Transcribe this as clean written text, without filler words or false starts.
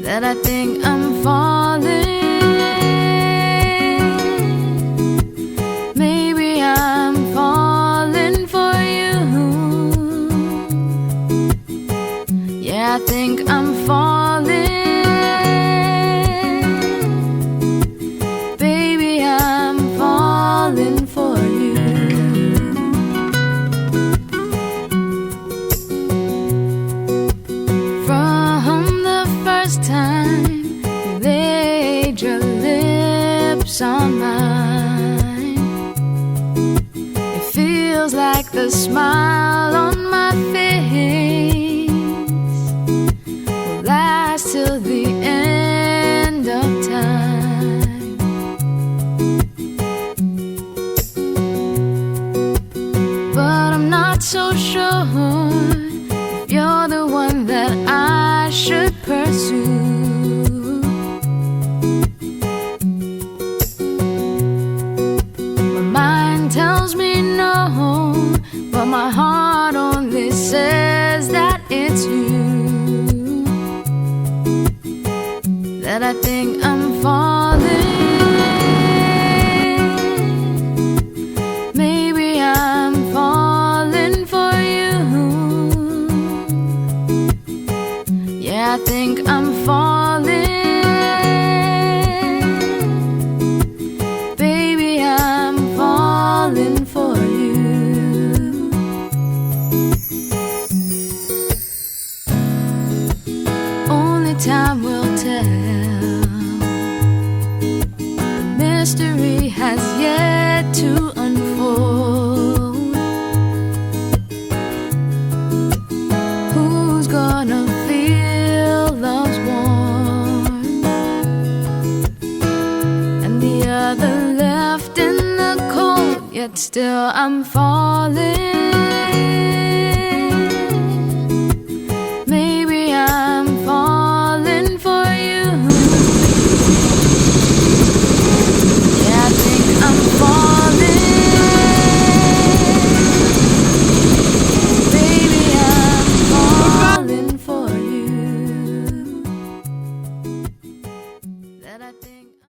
that I think I'm falling. Maybe I'm falling for you. Yeah, I think I'm falling. Baby, I'm falling for you. From the first time you laid your lips on mine, it feels like the smile on my face will last till the end of time. But I'm not so sure if you're the one that I should pursue. My mind tells me no, but my heart only says that it's you, that I think I'm falling. Maybe I'm falling for you. Yeah, I think I'm falling. Baby, I'm falling for you. Only time will tell. The mystery has yet to unfold. Who's gonna feel love's warmth, and the other left in the cold? Yet still I'm falling.